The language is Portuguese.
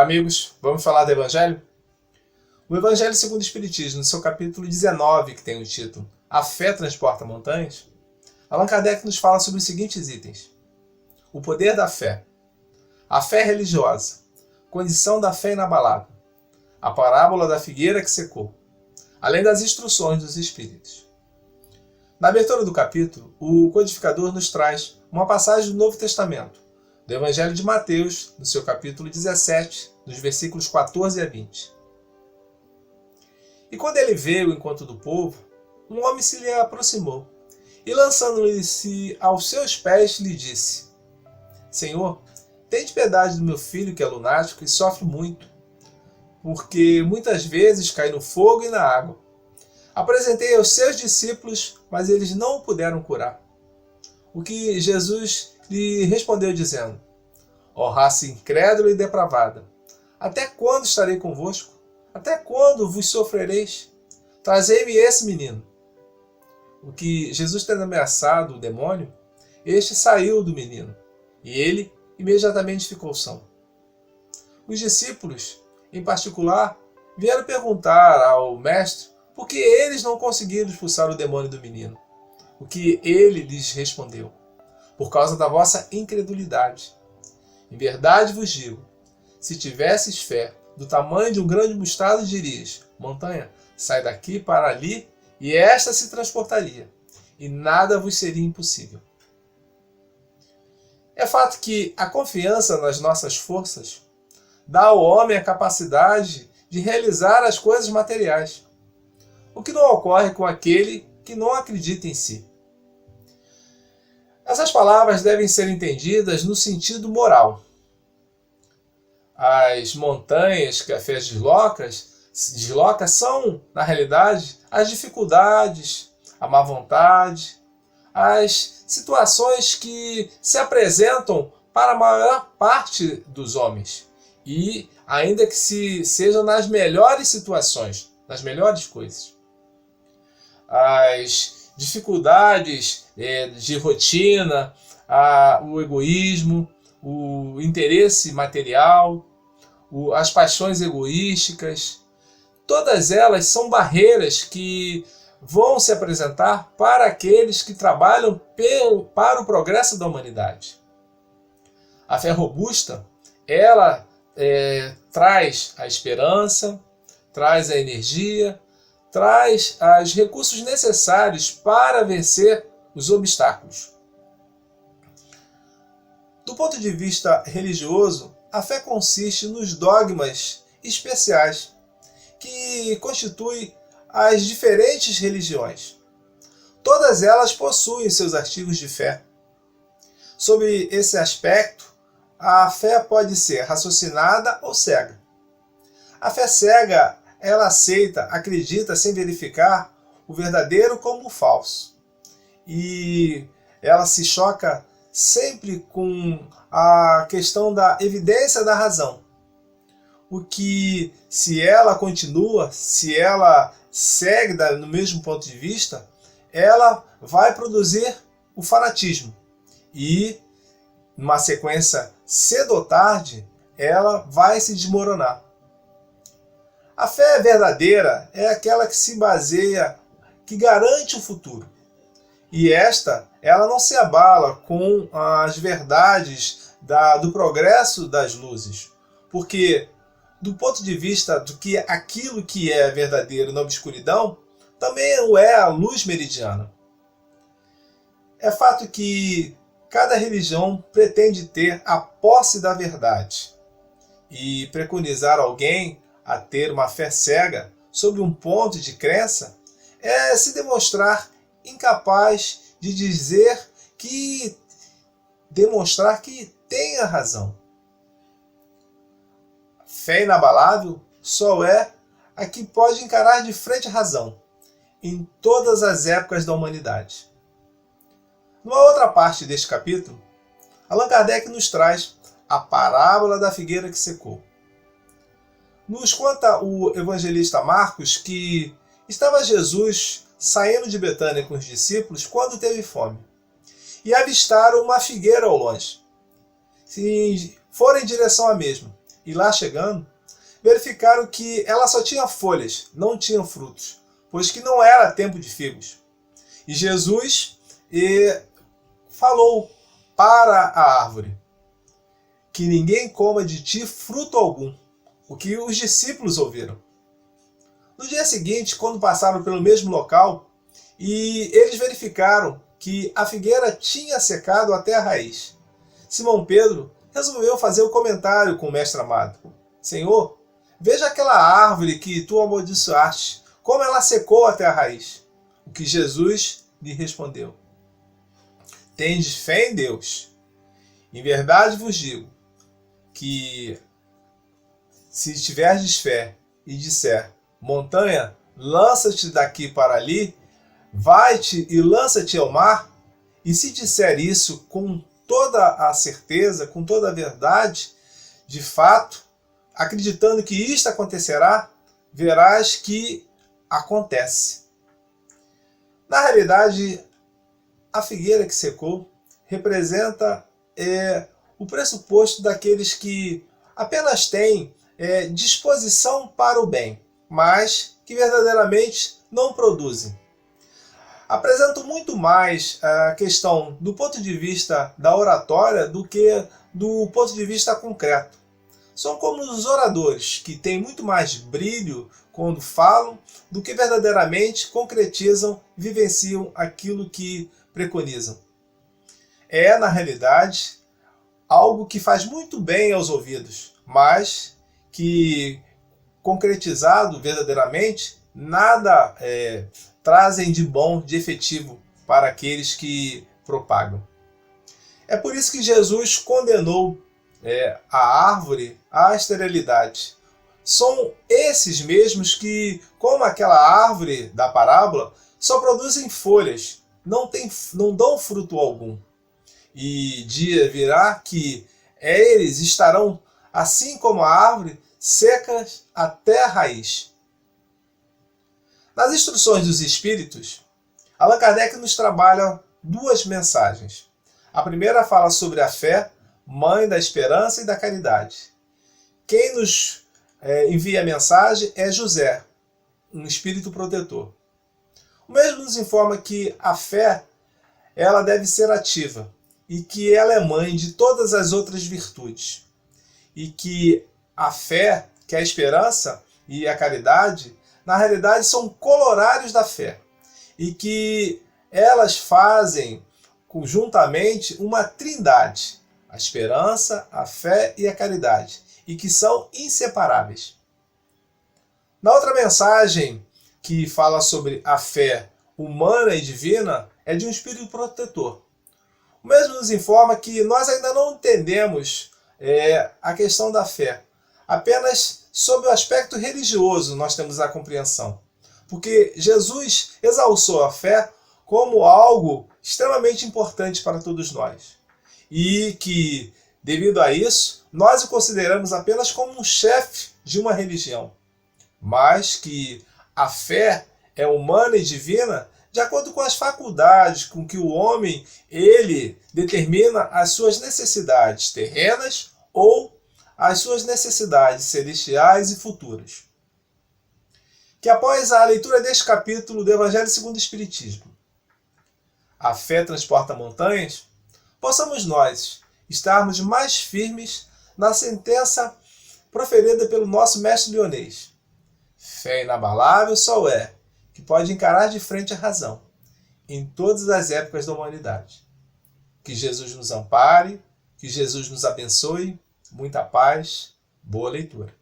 Olá, amigos. Vamos falar do Evangelho? O Evangelho segundo o Espiritismo, no seu capítulo 19, que tem o título A Fé Transporta Montanhas, Allan Kardec nos fala sobre os seguintes itens. O poder da fé. A fé religiosa. Condição da fé inabalável. A parábola da figueira que secou. Além das instruções dos Espíritos. Na abertura do capítulo, o codificador nos traz uma passagem do Novo Testamento, do Evangelho de Mateus, no seu capítulo 17, dos versículos 14 a 20. E quando ele veio ao encontro do povo, um homem se lhe aproximou, e lançando-se aos seus pés, lhe disse: Senhor, tende piedade do meu filho que é lunático e sofre muito, porque muitas vezes cai no fogo e na água. Apresentei aos seus discípulos, mas eles não o puderam curar. O que Jesus lhe respondeu dizendo: Ó raça incrédula e depravada, até quando estarei convosco? Até quando vos sofrereis? Trazei-me esse menino. O que Jesus tendo ameaçado o demônio, este saiu do menino, e ele imediatamente ficou são. Os discípulos, em particular, vieram perguntar ao mestre por que eles não conseguiram expulsar o demônio do menino. O que ele lhes respondeu: por causa da vossa incredulidade. Em verdade vos digo, se tivesses fé do tamanho de um grão de mostarda, dirias: montanha, sai daqui para ali, e esta se transportaria, e nada vos seria impossível. É fato que a confiança nas nossas forças dá ao homem a capacidade de realizar as coisas materiais, o que não ocorre com aquele que não acredita em si. Essas palavras devem ser entendidas no sentido moral. As montanhas que a fé desloca são, na realidade, as dificuldades, a má vontade, as situações que se apresentam para a maior parte dos homens. E ainda que sejam nas melhores situações, nas melhores coisas. As dificuldades de rotina, o egoísmo, o interesse material, as paixões egoísticas, todas elas são barreiras que vão se apresentar para aqueles que trabalham para o progresso da humanidade. A fé robusta, ela traz a esperança, traz a energia, traz os recursos necessários para vencer os obstáculos. Do ponto de vista religioso, a fé consiste nos dogmas especiais que constituem as diferentes religiões. Todas elas possuem seus artigos de fé. Sob esse aspecto, a fé pode ser raciocinada ou cega. A fé cega, ela aceita, acredita sem verificar o verdadeiro como o falso. E ela se choca sempre com a questão da evidência da razão. O que, se ela continua, se ela segue no mesmo ponto de vista, ela vai produzir o fanatismo. E, numa sequência cedo ou tarde, ela vai se desmoronar. A fé verdadeira é aquela que se baseia, que garante o futuro. E ela não se abala com as verdades do progresso das luzes. Porque, do ponto de vista do que aquilo que é verdadeiro na obscuridão, também o é a luz meridiana. É fato que cada religião pretende ter a posse da verdade. E preconizar alguém a ter uma fé cega sobre um ponto de crença é se demonstrar incapaz de demonstrar que tem a razão. Fé inabalável só é a que pode encarar de frente a razão, em todas as épocas da humanidade. Numa outra parte deste capítulo, Allan Kardec nos traz a parábola da figueira que secou. Nos conta o evangelista Marcos que estava Jesus saindo de Betânia com os discípulos quando teve fome, e avistaram uma figueira ao longe. Foram em direção à mesma, e lá chegando, verificaram que ela só tinha folhas, não tinha frutos, pois que não era tempo de figos. E Jesus falou para a árvore que ninguém coma de ti fruto algum, o que os discípulos ouviram. No dia seguinte, quando passaram pelo mesmo local, e eles verificaram que a figueira tinha secado até a raiz, Simão Pedro resolveu fazer um comentário com o mestre amado. Senhor, veja aquela árvore que tu amaldiçoaste, como ela secou até a raiz. O que Jesus lhe respondeu: tendes fé em Deus. Em verdade vos digo que se tiverdes fé e disser, montanha, lança-te daqui para ali, vai-te e lança-te ao mar, e se disser isso com toda a certeza, com toda a verdade, de fato, acreditando que isto acontecerá, verás que acontece. Na realidade, a figueira que secou representa o pressuposto daqueles que apenas têm disposição para o bem, mas que verdadeiramente não produzem. Apresento muito mais a questão do ponto de vista da oratória do que do ponto de vista concreto. São como os oradores, que têm muito mais brilho quando falam do que verdadeiramente concretizam e vivenciam aquilo que preconizam. É, na realidade, algo que faz muito bem aos ouvidos, mas que, concretizado verdadeiramente, nada trazem de bom, de efetivo para aqueles que propagam. É por isso que Jesus condenou a árvore à esterilidade. São esses mesmos que, como aquela árvore da parábola, só produzem folhas, não dão fruto algum. E dia virá que eles estarão, assim como a árvore, secas até a raiz. Nas instruções dos Espíritos, Allan Kardec nos trabalha duas mensagens. A primeira fala sobre a fé, mãe da esperança e da caridade. Quem nos envia a mensagem é José, um espírito protetor. O mesmo nos informa que a fé ela deve ser ativa e que ela é mãe de todas as outras virtudes. E que a fé, que é a esperança e a caridade, na realidade são corolários da fé. E que elas fazem conjuntamente uma trindade: a esperança, a fé e a caridade, e que são inseparáveis. Na outra mensagem, que fala sobre a fé humana e divina, é de um espírito protetor. O mesmo nos informa que nós ainda não entendemos a questão da fé. Apenas sob o aspecto religioso nós temos a compreensão. Porque Jesus exalçou a fé como algo extremamente importante para todos nós. E que, devido a isso, nós o consideramos apenas como um chefe de uma religião. Mas que a fé é humana e divina de acordo com as faculdades com que o homem ele determina as suas necessidades terrenas ou as suas necessidades celestiais e futuras. Que após a leitura deste capítulo do Evangelho segundo o Espiritismo, a fé transporta montanhas, possamos nós estarmos mais firmes na sentença proferida pelo nosso mestre Lyonês. Fé inabalável só é que pode encarar de frente a razão em todas as épocas da humanidade. Que Jesus nos ampare, que Jesus nos abençoe, muita paz, boa leitura.